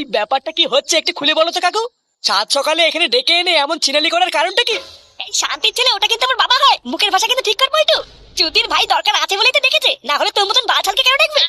এই ব্যাপারটা কি হচ্ছে একটু খুলে বলো তো কাকু। সাত সকালে এখানে ডেকে এনে এমন চিনালি করার কারণটা কি? এই শান্তির ছেলে, ওটা কিন্তু আমার বাবা হয়। মুখের ভাষা কিন্তু ঠিক করবো একটু। চুদির ভাই দরকার আছে বলেই তো ডেকেছে, না হলে তোর মতন বাছালকে কেন ডাকবে?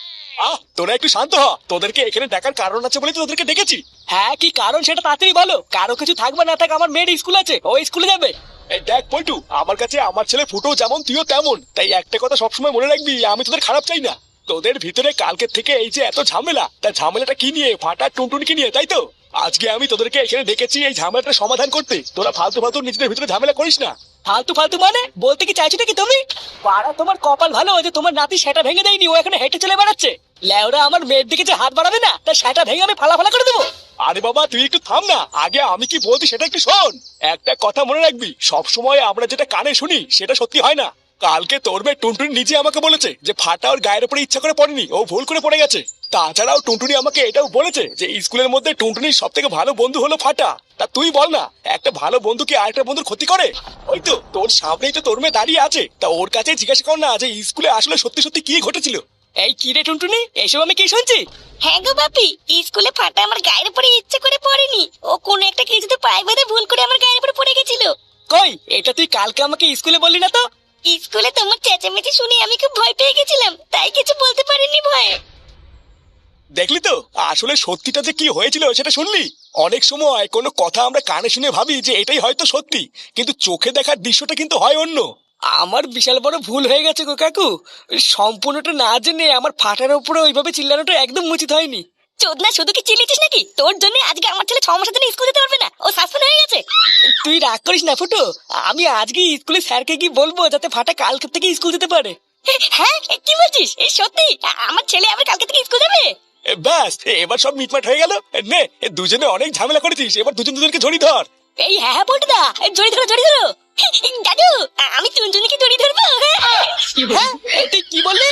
তোরা একটু শান্ত হ। তোদেরকে এখানে ডাকার কারণ আছে বলে তোদেরকে ডেকেছি। হ্যাঁ কি কারণ সেটা তাড়াতাড়ি বলো। কারো কিছু থাকবে না থাক, আমার মেয়ের স্কুল আছে, ও স্কুলে যাবে। এই দেখ পল্টু, আমার কাছে আমার ছেলে ফুটো যেমন তুইও তেমন, তাই একটা কথা সবসময় মনে রাখবি, আমি তোদের খারাপ চাই না। তোদের ভিতরে কালকের থেকে এই যে এত ঝামেলা, তা ঝামেলাটা কি নিয়ে? ফাটা টুনটুনিকে নিয়ে, তাই তো? আজকে আমি তোদেরকে এখানে ডেকেছি এই ঝামেলাটা সমাধান করতে। তোরা ফালতু ফালতু নিজেদের ভিতরে ঝামেলা করিস না। ফালতু ফালতু মানে বলতে কি চাইছো নাকি তুমি? পাড়া তোমার কপাল ভালো যে তোমার নাতি সেটা ভেঙে দেয়নি, ও এখন হেঁটে চলে বেড়াচ্ছে। লেওরা আমার মেয়ের দিকে যে হাত বাড়াবে না, তার সেটা ভেঙে আমি ফালা ফালা করে দেবো। আরে বাবা তুই একটু থাম না, আগে আমি কি বলছি সেটা একটু শোন। একটা কথা মনে রাখবি, সবসময় আমরা যেটা কানে শুনি সেটা সত্যি হয় না। কালকে তোর মেয়ে টুনটুনি নিজে আমাকে বলেছে যে ফাটা ওর গায়ের উপরে ইচ্ছা করে পড়েনি, ও ভুল করে পড়ে গেছে। তাছাড়াও টুনটুনি আমাকে এটাও বলেছে যে স্কুলের মধ্যে টুনটুনির সব থেকে ভালো বন্ধু হলো ফাটা। তা তুই বল না, একটা ভালো বন্ধু কি আরেকটা বন্ধুর ক্ষতি করে? ওই তো তোর সামনেই তো তোর মেয়ে দাঁড়িয়ে আছে, তা ওর কাছে জিজ্ঞাসা কর না যে স্কুলে আসলে সত্যি সত্যি কি ঘটেছিল। এই কি রে টুনটুনি, এসব আমি কি শুনছি? হ্যাঁ গো বাপি, স্কুলে ফাটা আমার গায়ের উপরে ইচ্ছে করে পড়েনি, ও কোনো একটা কিছুতে পায়ে বেঁধে ভুল করে আমার গায়ের উপরে পড়ে গেছিল। কই, এটা তুই কালকে আমাকে স্কুলে বললি না তো? স্কুলে তোমার চেঁচামেচি শুনে আমি খুব ভয় পেয়ে গেছিলাম, তাই কিছু বলতে পারিনি ভয়ে। দেখলি তো, আসলে সত্যিটা যে কি হয়েছিল সেটা শুনলি? অনেক সময় কোনো কথা আমরা কানে শুনে ভাবি যে এটাই হয়তো সত্যি, কিন্তু চোখে দেখার দৃশ্যটা কিন্তু হয় অন্য। আমার বিশাল বড় ভুল হয়ে গেছে গো কাকু। সম্পূর্ণটা না জেনে আমার ফাটার উপরে ওইভাবে চিল্লানোটা একদম উচিত হয়নি। চোদনা, শুধু কি চিল্লিছিস নাকি? তোর জন্য আজকে আমার ছেলে 6 মাসের জন্য স্কুল যেতে পারবে না, ও সাসপেন্ড হয়ে গেছে। তুই রাগ করিস না ফুটো, আমি আজকে স্কুলে স্যারকে কি বলবো যাতে ফাটা কালকে থেকে স্কুল যেতে পারে। হ্যাঁ, কি বলছিস? এই সত্যি আমার ছেলে আবার কালকে থেকে স্কুল যাবে? ব্যাস, এবার সব মিটমাট হয়ে গেল। নে, দুজনে অনেক ঝামেলা করেছিস, এবার দুজন দুজনকে ঝড়ি ধর। এই হ্যাঁ হ্যাঁ বলটুদা, জড়ি ধরো জড়ি ধরো। দাদু, আমি টুনটুনিকে জড়ি ধরবো। হ্যাঁ, তুই কি বললি?